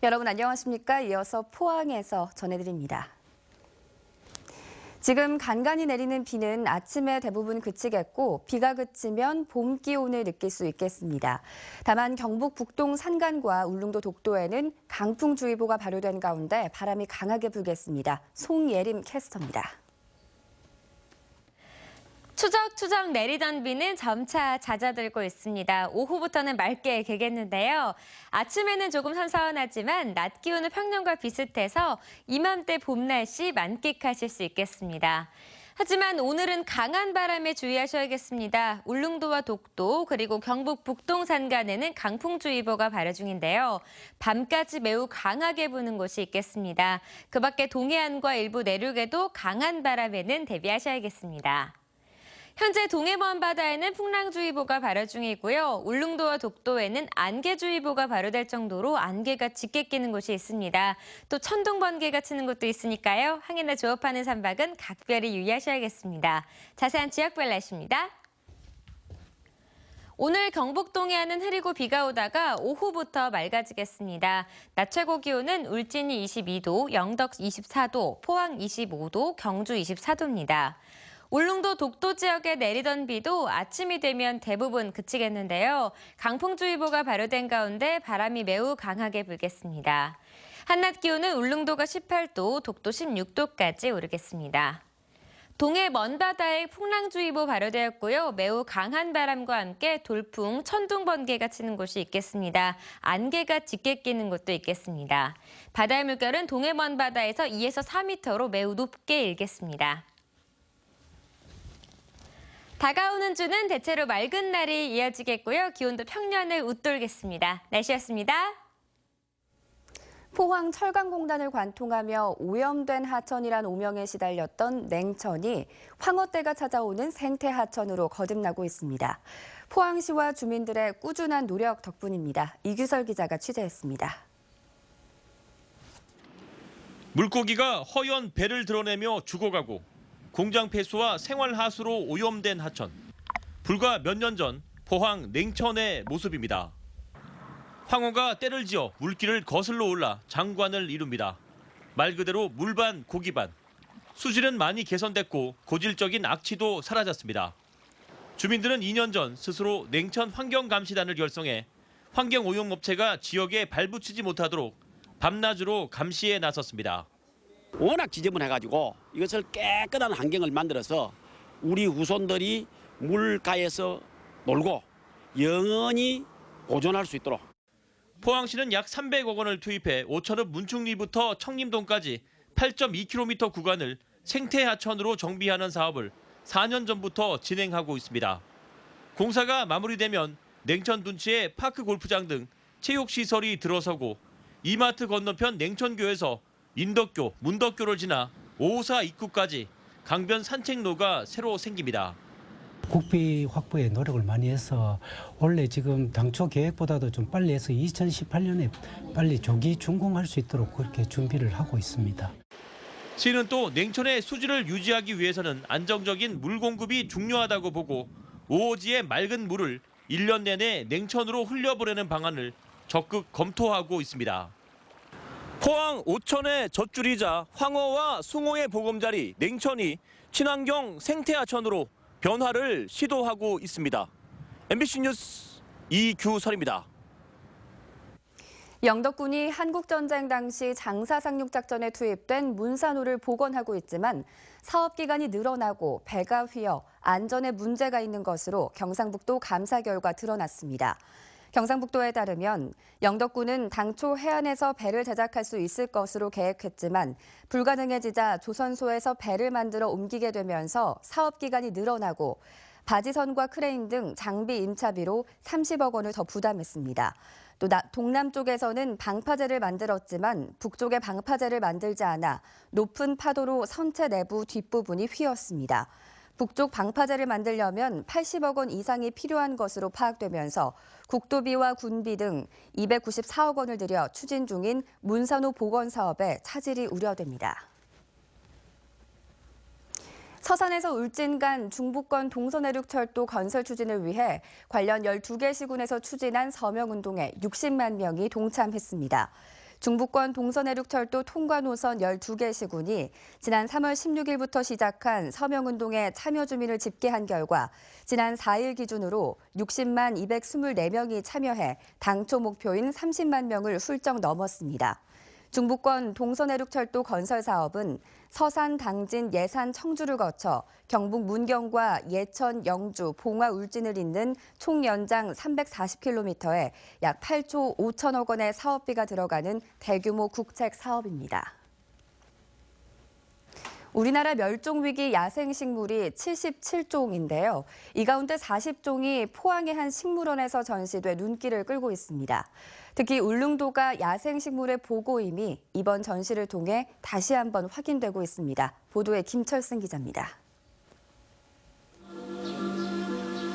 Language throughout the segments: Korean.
여러분 안녕하십니까? 이어서 포항에서 전해드립니다. 지금 간간히 내리는 비는 아침에 대부분 그치겠고 비가 그치면 봄 기온을 느낄 수 있겠습니다. 다만 경북 북동 산간과 울릉도 독도에는 강풍주의보가 발효된 가운데 바람이 강하게 불겠습니다. 송예림 캐스터입니다. 추적추적 내리던 비는 점차 잦아들고 있습니다. 오후부터는 맑게 개겠는데요. 아침에는 조금 선선하지만 낮 기온은 평년과 비슷해서 이맘때 봄 날씨 만끽하실 수 있겠습니다. 하지만 오늘은 강한 바람에 주의하셔야겠습니다. 울릉도와 독도 그리고 경북 북동 산간에는 강풍주의보가 발효 중인데요. 밤까지 매우 강하게 부는 곳이 있겠습니다. 그 밖에 동해안과 일부 내륙에도 강한 바람에는 대비하셔야겠습니다. 현재 동해먼 바다에는 풍랑주의보가 발효 중이고요. 울릉도와 독도에는 안개주의보가 발효될 정도로 안개가 짙게 끼는 곳이 있습니다. 또 천둥번개가 치는 곳도 있으니까요. 항해나 조업하는 선박은 각별히 유의하셔야겠습니다. 자세한 지역별 날씨입니다. 오늘 경북 동해안은 흐리고 비가 오다가 오후부터 맑아지겠습니다. 낮 최고 기온은 울진이 22도, 영덕 24도, 포항 25도, 경주 24도입니다. 울릉도 독도 지역에 내리던 비도 아침이 되면 대부분 그치겠는데요. 강풍주의보가 발효된 가운데 바람이 매우 강하게 불겠습니다. 한낮 기온은 울릉도가 18도, 독도 16도까지 오르겠습니다. 동해 먼바다에 풍랑주의보 발효되었고요. 매우 강한 바람과 함께 돌풍, 천둥번개가 치는 곳이 있겠습니다. 안개가 짙게 끼는 곳도 있겠습니다. 바다의 물결은 동해 먼바다에서 2에서 4m로 매우 높게 일겠습니다. 다가오는 주는 대체로 맑은 날이 이어지겠고요. 기온도 평년을 웃돌겠습니다. 날씨였습니다. 포항 철강공단을 관통하며 오염된 하천이란 오명에 시달렸던 냉천이 황어대가 찾아오는 생태하천으로 거듭나고 있습니다. 포항시와 주민들의 꾸준한 노력 덕분입니다. 이규설 기자가 취재했습니다. 물고기가 허연 배를 드러내며 죽어가고 공장 폐수와 생활 하수로 오염된 하천. 불과 몇 년 전 포항 냉천의 모습입니다. 황어가 떼를 지어 물길을 거슬러 올라 장관을 이룹니다. 말 그대로 물반 고기반. 수질은 많이 개선됐고 고질적인 악취도 사라졌습니다. 주민들은 2년 전 스스로 냉천 환경감시단을 결성해 환경오염업체가 지역에 발붙이지 못하도록 밤낮으로 감시에 나섰습니다. 워낙 지저분해가지고 이것을 깨끗한 환경을 만들어서 우리 후손들이 물가에서 놀고 영원히 보존할 수 있도록. 포항시는 약 300억 원을 투입해 오천읍 문충리부터 청림동까지 8.2km 구간을 생태하천으로 정비하는 사업을 4년 전부터 진행하고 있습니다. 공사가 마무리되면 냉천 둔치에 파크 골프장 등 체육시설이 들어서고 이마트 건너편 냉천교에서 인덕교, 문덕교를 지나 5호사 입구까지 강변 산책로가 새로 생깁니다. 국비 확보에 노력을 많이 해서 원래 지금 당초 계획보다도 좀 빨리 해서 2018년에 빨리 조기 준공할 수 있도록 그렇게 준비를 하고 있습니다. 시는 또 냉천의 수질을 유지하기 위해서는 안정적인 물 공급이 중요하다고 보고 오호지의 맑은 물을 1년 내내 냉천으로 흘려보내는 방안을 적극 검토하고 있습니다. 포항 오천의 젖줄이자 황어와 숭어의 보금자리 냉천이 친환경 생태하천으로 변화를 시도하고 있습니다. MBC 뉴스 이규설입니다. 영덕군이 한국전쟁 당시 장사상륙작전에 투입된 문산호를 복원하고 있지만 사업기간이 늘어나고 배가 휘어 안전에 문제가 있는 것으로 경상북도 감사 결과 드러났습니다. 경상북도에 따르면 영덕군은 당초 해안에서 배를 제작할 수 있을 것으로 계획했지만 불가능해지자 조선소에서 배를 만들어 옮기게 되면서 사업기간이 늘어나고 바지선과 크레인 등 장비 임차비로 30억 원을 더 부담했습니다. 또 동남쪽에서는 방파제를 만들었지만 북쪽에 방파제를 만들지 않아 높은 파도로 선체 내부 뒷부분이 휘었습니다. 북쪽 방파제를 만들려면 80억 원 이상이 필요한 것으로 파악되면서 국도비와 군비 등 294억 원을 들여 추진 중인 문산호 복원 사업에 차질이 우려됩니다. 서산에서 울진 간 중부권 동서내륙철도 건설 추진을 위해 관련 12개 시군에서 추진한 서명운동에 60만 명이 동참했습니다. 중부권 동서내륙철도 통과 노선 12개 시군이 지난 3월 16일부터 시작한 서명운동에 참여 주민을 집계한 결과 지난 4일 기준으로 60만 224명이 참여해 당초 목표인 30만 명을 훌쩍 넘었습니다. 중부권 동서내륙철도 건설 사업은 서산, 당진, 예산, 청주를 거쳐 경북 문경과 예천, 영주, 봉화, 울진을 잇는 총 연장 340km에 약 8조 5천억 원의 사업비가 들어가는 대규모 국책 사업입니다. 우리나라 멸종위기 야생식물이 77종인데요. 이 가운데 40종이 포항의 한 식물원에서 전시돼 눈길을 끌고 있습니다. 특히 울릉도가 야생식물의 보고임이 이번 전시를 통해 다시 한번 확인되고 있습니다. 보도에 김철승 기자입니다.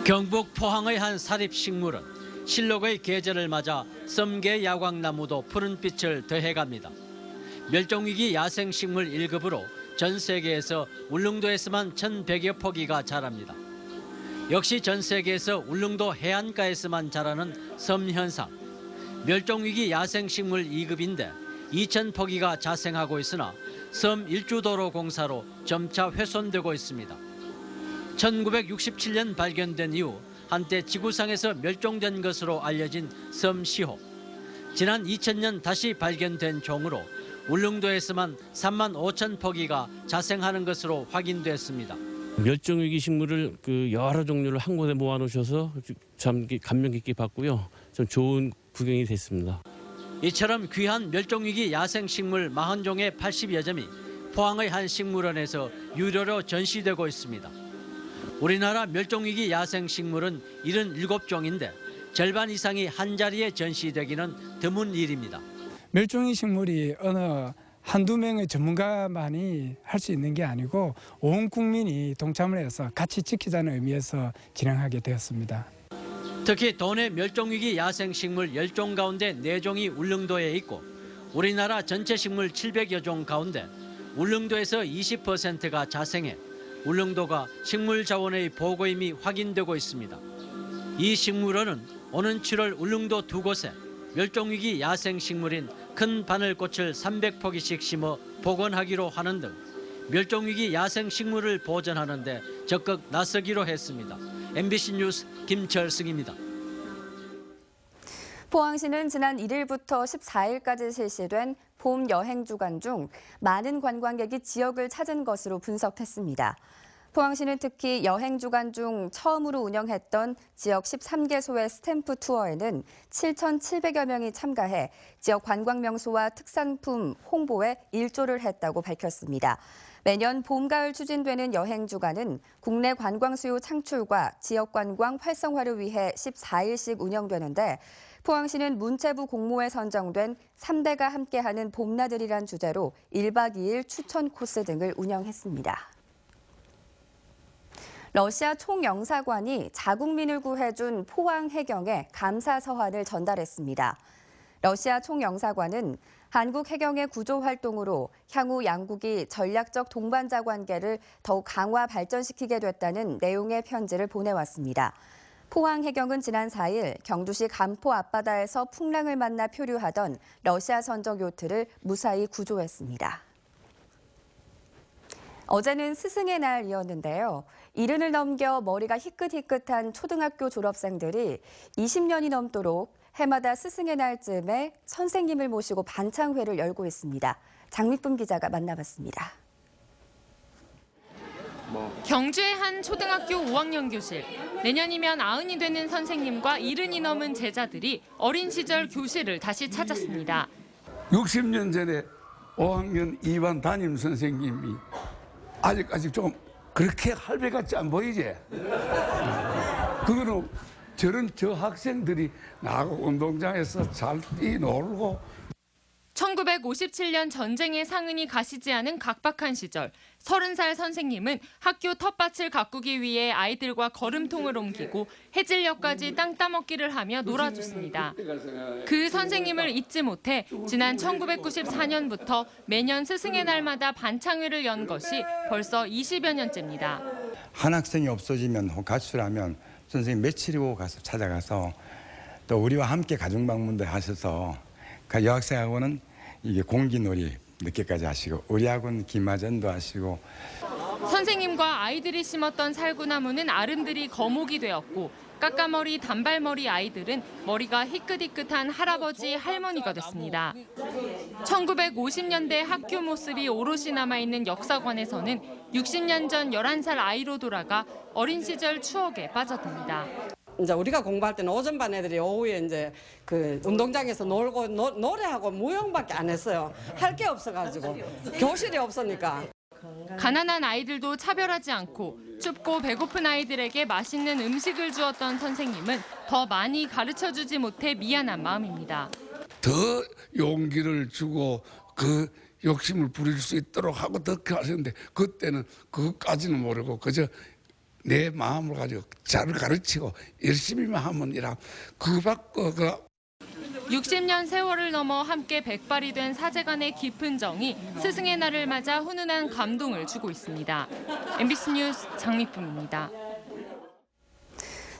경북 포항의 한 사립식물은 실록의 계절을 맞아 썸개 야광나무도 푸른빛을 더해갑니다. 멸종위기 야생식물 1급으로 전 세계에서 울릉도에서만 1,100여 포기가 자랍니다. 역시 전 세계에서 울릉도 해안가에서만 자라는 섬현상. 멸종위기 야생식물 2급인데 2,000포기가 자생하고 있으나 섬 일주도로 공사로 점차 훼손되고 있습니다. 1967년 발견된 이후 한때 지구상에서 멸종된 것으로 알려진 섬 시호. 지난 2000년 다시 발견된 종으로 울릉도에서만 3만 5천 포기가 자생하는 것으로 확인됐습니다. 멸종위기 식물을 여러 종류를 한 곳에 모아놓으셔서 참 감명 깊게 봤고요. 좀 좋은 구경이 됐습니다. 이처럼 귀한 멸종위기 야생식물 40종의 80여 점이 포항의 한 식물원에서 유료로 전시되고 있습니다. 우리나라 멸종위기 야생식물은 77종인데 절반 이상이 한 자리에 전시되기는 드문 일입니다. 멸종위 식물이 어느 한두 명의 전문가만이 할 수 있는 게 아니고 온 국민이 동참을 해서 같이 지키자는 의미에서 진행하게 되었습니다. 특히 도내 멸종위기 야생식물 10종 가운데 4종이 울릉도에 있고 우리나라 전체 식물 700여 종 가운데 울릉도에서 20%가 자생해 울릉도가 식물자원의 보고임이 확인되고 있습니다. 이 식물원은 오는 7월 울릉도 2곳에 멸종위기 야생식물인 큰 바늘꽃을 300포기씩 심어 복원하기로 하는 등 멸종위기 야생식물을 보존하는 데 적극 나서기로 했습니다. MBC 뉴스 김철승입니다. 포항시는 지난 1일부터 14일까지 실시된 봄 여행 주간 중 많은 관광객이 지역을 찾은 것으로 분석했습니다. 포항시는 특히 여행 주간 중 처음으로 운영했던 지역 13개소의 스탬프 투어에는 7,700여 명이 참가해 지역 관광 명소와 특산품 홍보에 일조를 했다고 밝혔습니다. 매년 봄, 가을 추진되는 여행 주간은 국내 관광 수요 창출과 지역 관광 활성화를 위해 14일씩 운영되는데 포항시는 문체부 공모에 선정된 3대가 함께하는 봄나들이란 주제로 1박 2일 추천 코스 등을 운영했습니다. 러시아 총영사관이 자국민을 구해준 포항 해경에 감사 서한을 전달했습니다. 러시아 총영사관은 한국 해경의 구조 활동으로 향후 양국이 전략적 동반자 관계를 더욱 강화 발전시키게 됐다는 내용의 편지를 보내왔습니다. 포항 해경은 지난 4일 경주시 간포 앞바다에서 풍랑을 만나 표류하던 러시아 선적 요트를 무사히 구조했습니다. 어제는 스승의 날이었는데요. 이른을 넘겨 머리가 희끗희끗한 초등학교 졸업생들이 20년이 넘도록 해마다 스승의 날쯤에 선생님을 모시고 반창회를 열고 있습니다. 장미쁨 기자가 만나봤습니다. 경주의 한 초등학교 5학년 교실. 내년이면 90이 되는 선생님과 70이 넘은 제자들이 어린 시절 교실을 다시 찾았습니다. 60년 전에 5학년 2반 담임 선생님이 아직까지 좀 그렇게 할배 같지 안 보이지? 그거는 저 학생들이 나하고 운동장에서 잘 뛰놀고 1957년 전쟁의 상흔이 가시지 않은 각박한 시절 30살 선생님은 학교 텃밭을 가꾸기 위해 아이들과 걸음통을 옮기고 해질녘까지 땅 따먹기를 하며 놀아줬습니다. 그 선생님을 잊지 못해 지난 1994년부터 매년 스승의 날마다 반창회를 연 것이 벌써 20여 년째입니다. 한 학생이 없어지면 혹 가출하면 선생님 며칠이고 가서 찾아가서 또 우리와 함께 가정방문도 하셔서 그 여학생하고는 이게 공기놀이 늦게까지 하시고 의리학원 기마전도 하시고 선생님과 아이들이 심었던 살구나무는 아름드리 거목이 되었고 까까머리, 단발머리 아이들은 머리가 희끗희끗한 할아버지, 할머니가 됐습니다. 1950년대 학교 모습이 오롯이 남아있는 역사관에서는 60년 전 11살 아이로 돌아가 어린 시절 추억에 빠져듭니다. 이제 우리가 공부할 때는 오전반 애들이 오후에 이제 그 운동장에서 놀고 노래하고 무용밖에 안 했어요. 할 게 없어가지고 교실이 없으니까. 가난한 아이들도 차별하지 않고 춥고 배고픈 아이들에게 맛있는 음식을 주었던 선생님은 더 많이 가르쳐주지 못해 미안한 마음입니다. 더 용기를 주고 그 욕심을 부릴 수 있도록 하고 더 하셨는데 그때는 그것까지는 모르고 그저 내 마음을 가지고 잘 가르치고 열심히만 하면 이라 그밖에 60년 세월을 넘어 함께 백발이 된 사제간의 깊은 정이 스승의 날을 맞아 훈훈한 감동을 주고 있습니다. MBC 뉴스 장미쁨입니다.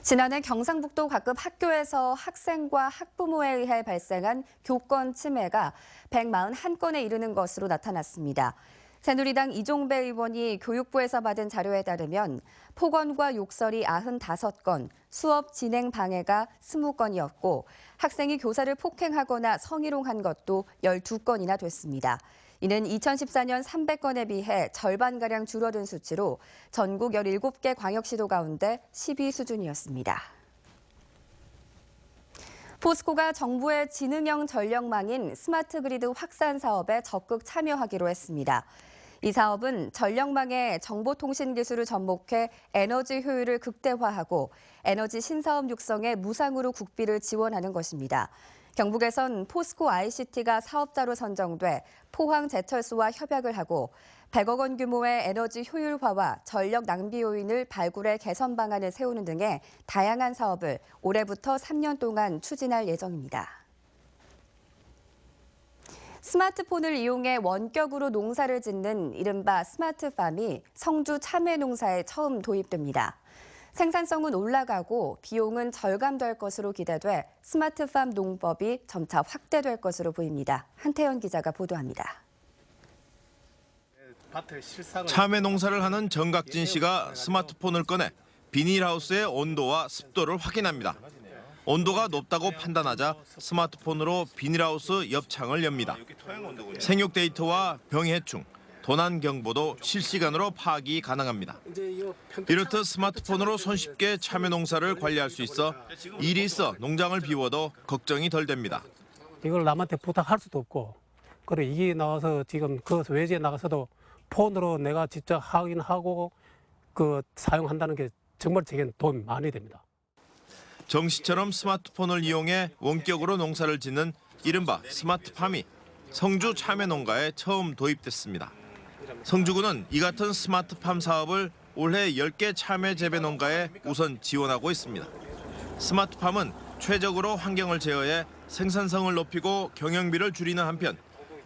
지난해 경상북도 각급 학교에서 학생과 학부모에 의해 발생한 교권 침해가 141건에 이르는 것으로 나타났습니다. 새누리당 이종배 의원이 교육부에서 받은 자료에 따르면 폭언과 욕설이 95건, 수업 진행 방해가 20건이었고 학생이 교사를 폭행하거나 성희롱한 것도 12건이나 됐습니다. 이는 2014년 300건에 비해 절반가량 줄어든 수치로 전국 17개 광역시도 가운데 10위 수준이었습니다. 포스코가 정부의 지능형 전력망인 스마트 그리드 확산 사업에 적극 참여하기로 했습니다. 이 사업은 전력망의 정보통신 기술을 접목해 에너지 효율을 극대화하고 에너지 신사업 육성에 무상으로 국비를 지원하는 것입니다. 경북에선 포스코 ICT가 사업자로 선정돼 포항제철소와 협약을 하고 100억 원 규모의 에너지 효율화와 전력 낭비 요인을 발굴해 개선 방안을 세우는 등의 다양한 사업을 올해부터 3년 동안 추진할 예정입니다. 스마트폰을 이용해 원격으로 농사를 짓는 이른바 스마트팜이 성주 참외농사에 처음 도입됩니다. 생산성은 올라가고 비용은 절감될 것으로 기대돼 스마트팜 농법이 점차 확대될 것으로 보입니다. 한태현 기자가 보도합니다. 참외 농사를 하는 정각진 씨가 스마트폰을 꺼내 비닐하우스의 온도와 습도를 확인합니다. 온도가 높다고 판단하자 스마트폰으로 비닐하우스 옆창을 엽니다. 생육 데이터와 병해충, 도난 경보도 실시간으로 파악이 가능합니다. 이렇듯 스마트폰으로 손쉽게 참외 농사를 관리할 수 있어 일이 있어 농장을 비워도 걱정이 덜 됩니다. 이걸 남한테 부탁할 수도 없고, 그리고 이게 나와서 지금 그 외지에 나가서도 폰으로 내가 직접 확인하고 사용한다는 게 정말 제겐 도움이 많이 됩니다. 정 씨처럼 스마트폰을 이용해 원격으로 농사를 짓는 이른바 스마트팜이 성주 참외 농가에 처음 도입됐습니다. 성주군은 이 같은 스마트팜 사업을 올해 10개 참외 재배 농가에 우선 지원하고 있습니다. 스마트팜은 최적으로 환경을 제어해 생산성을 높이고 경영비를 줄이는 한편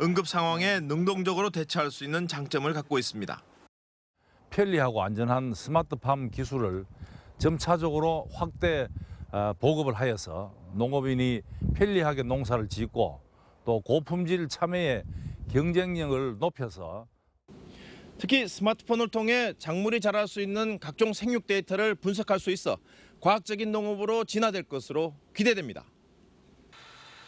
응급 상황에 능동적으로 대처할 수 있는 장점을 갖고 있습니다. 편리하고 안전한 스마트팜 기술을 점차적으로 확대 보급을 하여서 농업인이 편리하게 농사를 짓고 또 고품질 참외의 경쟁력을 높여서 특히 스마트폰을 통해 작물이 자랄 수 있는 각종 생육 데이터를 분석할 수 있어 과학적인 농업으로 진화될 것으로 기대됩니다.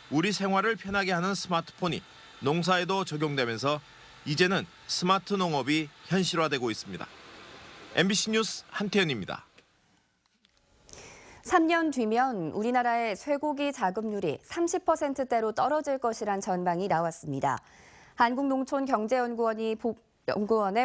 우리 생활을 편하게 하는 스마트폰이 농사에도 적용되면서 이제는 스마트 농업이 현실화되고 있습니다. MBC 뉴스 한태현입니다. 3년 뒤면 우리나라의 쇠고기 자급률이 30%대로 떨어질 것이란 전망이 나왔습니다. 한국농촌경제연구원의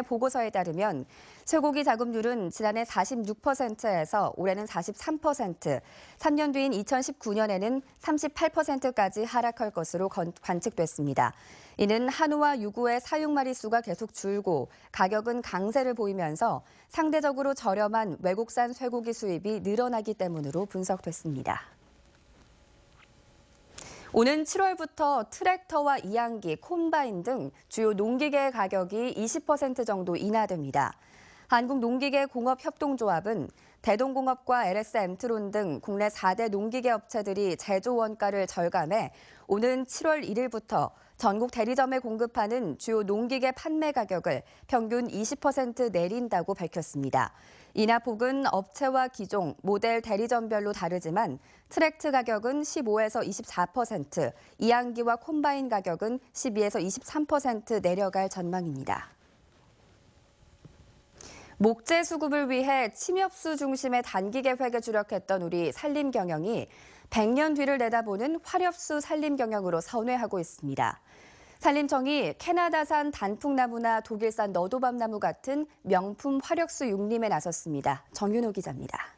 보고서에 따르면 쇠고기 자급률은 지난해 46%에서 올해는 43%, 3년 뒤인 2019년에는 38%까지 하락할 것으로 관측됐습니다. 이는 한우와 유구의 사육 마리수가 계속 줄고 가격은 강세를 보이면서 상대적으로 저렴한 외국산 쇠고기 수입이 늘어나기 때문으로 분석됐습니다. 오는 7월부터 트랙터와 이양기, 콤바인 등 주요 농기계의 가격이 20% 정도 인하됩니다. 한국농기계공업협동조합은 대동공업과 LS엠트론 등 국내 4대 농기계 업체들이 제조 원가를 절감해 오는 7월 1일부터 전국 대리점에 공급하는 주요 농기계 판매 가격을 평균 20% 내린다고 밝혔습니다. 인하폭은 업체와 기종, 모델 대리점별로 다르지만 트랙트 가격은 15에서 24%, 이항기와 콤바인 가격은 12에서 23% 내려갈 전망입니다. 목재 수급을 위해 침엽수 중심의 단기 계획에 주력했던 우리 산림 경영이 100년 뒤를 내다보는 화렵수 산림 경영으로 선회하고 있습니다. 산림청이 캐나다산 단풍나무나 독일산 너도밤나무 같은 명품 화렵수 육림에 나섰습니다. 정윤호 기자입니다.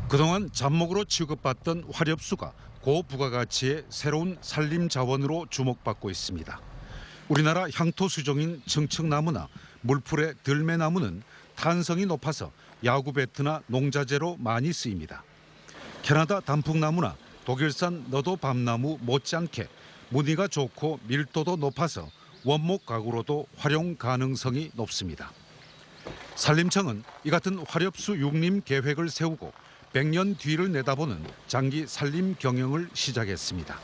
그동안 잡목으로 취급받던 화렵수가 고부가가치의 새로운 산림 자원으로 주목받고 있습니다. 우리나라 향토 수종인 청청나무나 물풀의 들매나무는 탄성이 높아서 야구 배트나 농자재로 많이 쓰입니다. 캐나다 단풍나무나 독일산 너도밤나무 못지않게 무늬가 좋고 밀도도 높아서 원목 가구로도 활용 가능성이 높습니다. 산림청은 이 같은 화렵수 육림 계획을 세우고 100년 뒤를 내다보는 장기 산림 경영을 시작했습니다.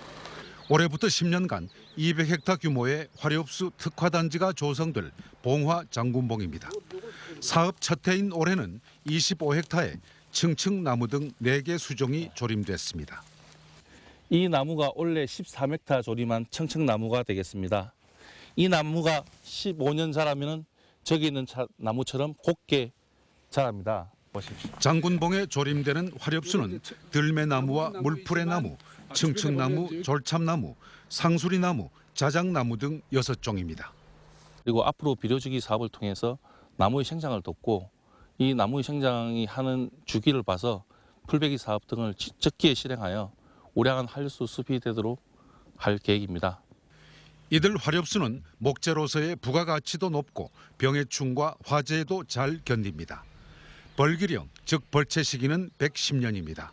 올해부터 10년간 200헥타 규모의 화렵수 특화단지가 조성될 봉화 장군봉입니다. 사업 첫 해인 올해는 25헥타에 청청나무 등 4개 수종이 조림됐습니다. 이 나무가 원래 13헥타 조림한 청청나무가 되겠습니다. 이 나무가 15년 자라면 저기 있는 나무처럼 곱게 자랍니다. 보십시오. 장군봉에 조림되는 화렵수는 들매나무와 물풀의 나무, 청청나무, 졸참나무, 상수리나무, 자작나무 등 6종입니다. 그리고 앞으로 비료주기 사업을 통해서 나무의 생장을 돕고 이 나무의 생장이 하는 주기를 봐서 풀베기 사업 등을 적기에 실행하여 우량한 화렵수 숲이 되도록 할 계획입니다. 이들 화렵수는 목재로서의 부가가치도 높고 병해충과 화재에도 잘 견딥니다. 벌기령, 즉 벌채 시기는 110년입니다.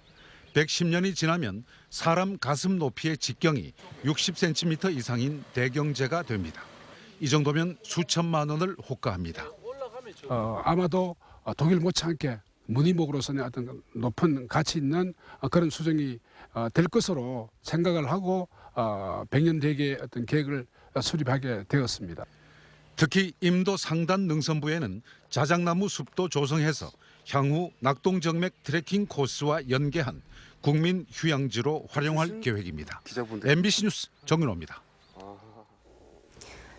110년이 지나면 사람 가슴 높이의 직경이 60cm 이상인 대경재가 됩니다. 이 정도면 수천만 원을 호가합니다. 아마도 독일 못지않게 무늬목으로서는 어떤 높은 가치 있는 그런 수정이 될 것으로 생각을 하고 100년 대계의 어떤 계획을 수립하게 되었습니다. 특히 임도 상단 능선부에는 자작나무 숲도 조성해서 향후 낙동정맥 트레킹 코스와 연계한 국민 휴양지로 활용할 계획입니다. MBC 뉴스 정윤호입니다.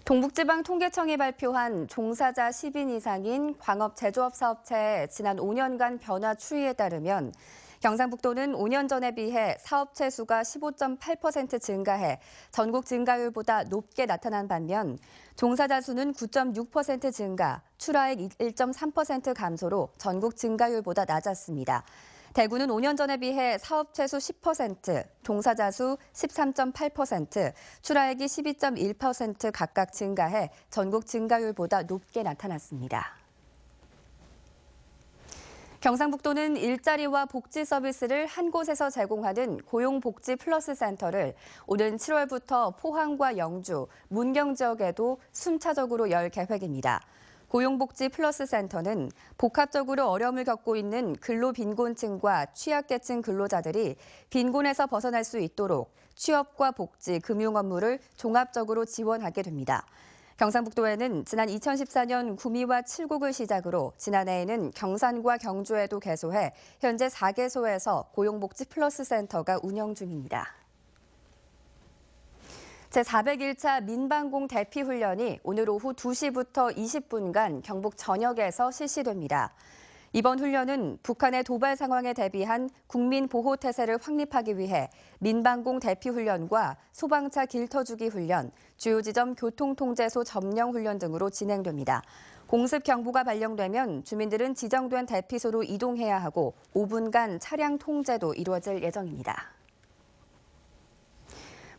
동북지방통계청이 발표한 종사자 10인 이상인 광업 제조업 사업체의 지난 5년간 변화 추이에 따르면 경상북도는 5년 전에 비해 사업체 수가 15.8% 증가해 전국 증가율보다 높게 나타난 반면 종사자 수는 9.6% 증가, 출하액 1.3% 감소로 전국 증가율보다 낮았습니다. 대구는 5년 전에 비해 사업체 수 10%, 종사자 수 13.8%, 출하액이 12.1% 각각 증가해 전국 증가율보다 높게 나타났습니다. 경상북도는 일자리와 복지 서비스를 한 곳에서 제공하는 고용복지 플러스 센터를 오는 7월부터 포항과 영주, 문경 지역에도 순차적으로 열 계획입니다. 고용복지 플러스 센터는 복합적으로 어려움을 겪고 있는 근로빈곤층과 취약계층 근로자들이 빈곤에서 벗어날 수 있도록 취업과 복지, 금융 업무를 종합적으로 지원하게 됩니다. 경상북도에는 지난 2014년 구미와 칠곡을 시작으로 지난해에는 경산과 경주에도 개소해 현재 4개소에서 고용복지 플러스 센터가 운영 중입니다. 제401차 민방공 대피훈련이 오늘 오후 2시부터 20분간 경북 전역에서 실시됩니다. 이번 훈련은 북한의 도발 상황에 대비한 국민 보호 태세를 확립하기 위해 민방공 대피훈련과 소방차 길터주기 훈련, 주요 지점 교통통제소 점령 훈련 등으로 진행됩니다. 공습 경보가 발령되면 주민들은 지정된 대피소로 이동해야 하고 5분간 차량 통제도 이루어질 예정입니다.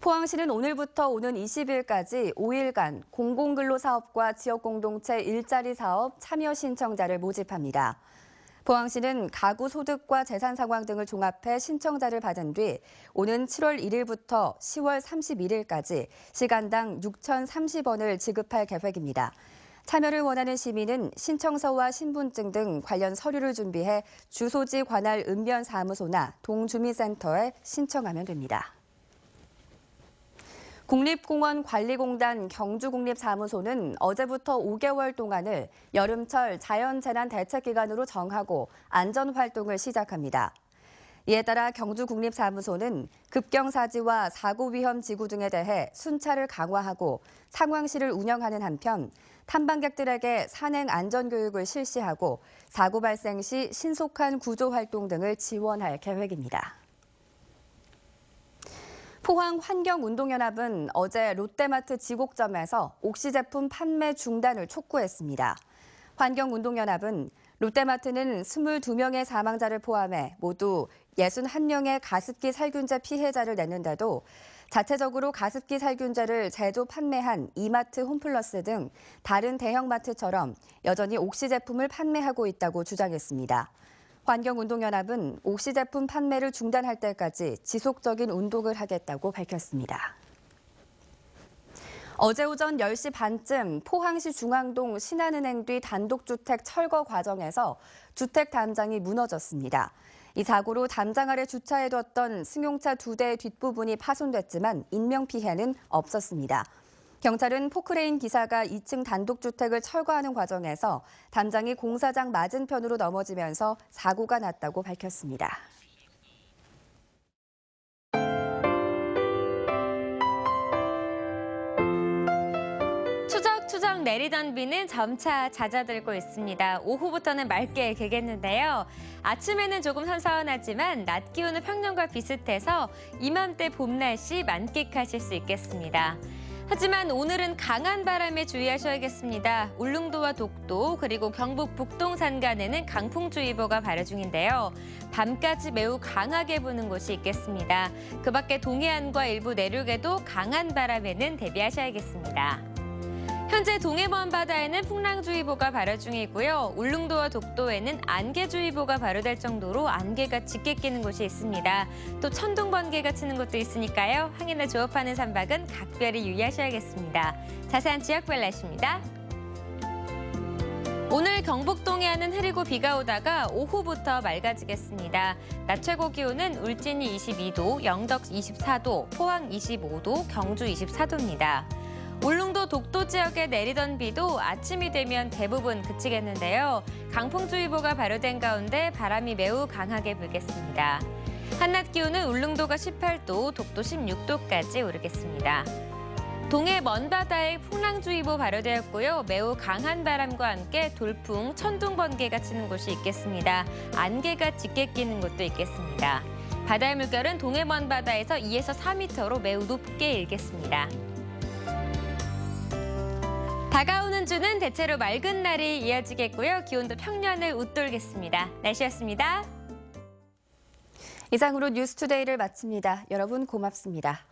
포항시는 오늘부터 오는 20일까지 5일간 공공근로사업과 지역공동체 일자리 사업 참여 신청자를 모집합니다. 포항시는 가구 소득과 재산 상황 등을 종합해 신청자를 받은 뒤 오는 7월 1일부터 10월 31일까지 시간당 6,030원을 지급할 계획입니다. 참여를 원하는 시민은 신청서와 신분증 등 관련 서류를 준비해 주소지 관할 읍면사무소나 동주민센터에 신청하면 됩니다. 국립공원관리공단 경주국립사무소는 어제부터 5개월 동안을 여름철 자연재난대책기간으로 정하고 안전활동을 시작합니다. 이에 따라 경주국립사무소는 급경사지와 사고위험지구 등에 대해 순찰을 강화하고 상황실을 운영하는 한편 탐방객들에게 산행 안전교육을 실시하고 사고 발생 시 신속한 구조활동 등을 지원할 계획입니다. 포항환경운동연합은 어제 롯데마트 지곡점에서 옥시 제품 판매 중단을 촉구했습니다. 환경운동연합은 롯데마트는 22명의 사망자를 포함해 모두 61명의 가습기 살균제 피해자를 냈는데도 자체적으로 가습기 살균제를 제조 판매한 이마트 홈플러스 등 다른 대형마트처럼 여전히 옥시 제품을 판매하고 있다고 주장했습니다. 환경운동연합은 옥시 제품 판매를 중단할 때까지 지속적인 운동을 하겠다고 밝혔습니다. 어제 오전 10시 반쯤 포항시 중앙동 신한은행 뒤 단독주택 철거 과정에서 주택 담장이 무너졌습니다. 이 사고로 담장 아래 주차해뒀던 승용차 2대의 뒷부분이 파손됐지만 인명피해는 없었습니다. 경찰은 포크레인 기사가 2층 단독주택을 철거하는 과정에서 담장이 공사장 맞은편으로 넘어지면서 사고가 났다고 밝혔습니다. 추적 내리던 비는 점차 잦아들고 있습니다. 오후부터는 맑게 개겠는데요. 아침에는 조금 선선하지만 낮 기온은 평년과 비슷해서 이맘때 봄 날씨 만끽하실 수 있겠습니다. 하지만 오늘은 강한 바람에 주의하셔야겠습니다. 울릉도와 독도 그리고 경북 북동 산간에는 강풍주의보가 발효 중인데요. 밤까지 매우 강하게 부는 곳이 있겠습니다. 그 밖에 동해안과 일부 내륙에도 강한 바람에는 대비하셔야겠습니다. 현재 동해 먼바다에는 풍랑주의보가 발효 중이고요. 울릉도와 독도에는 안개주의보가 발효될 정도로 안개가 짙게 끼는 곳이 있습니다. 또 천둥번개가 치는 곳도 있으니까요. 항해나 조업하는 선박은 각별히 유의하셔야겠습니다. 자세한 지역별 날씨입니다. 오늘 경북 동해안은 흐리고 비가 오다가 오후부터 맑아지겠습니다. 낮 최고 기온은 울진이 22도, 영덕 24도, 포항 25도, 경주 24도입니다. 울릉도 독도 지역에 내리던 비도 아침이 되면 대부분 그치겠는데요. 강풍주의보가 발효된 가운데 바람이 매우 강하게 불겠습니다. 한낮 기온은 울릉도가 18도, 독도 16도까지 오르겠습니다. 동해 먼바다에 풍랑주의보 발효되었고요. 매우 강한 바람과 함께 돌풍, 천둥번개가 치는 곳이 있겠습니다. 안개가 짙게 끼는 곳도 있겠습니다. 바다의 물결은 동해 먼바다에서 2에서 4m로 매우 높게 일겠습니다. 다가오는 주는 대체로 맑은 날이 이어지겠고요. 기온도 평년을 웃돌겠습니다. 날씨였습니다. 이상으로 뉴스투데이를 마칩니다. 여러분 고맙습니다.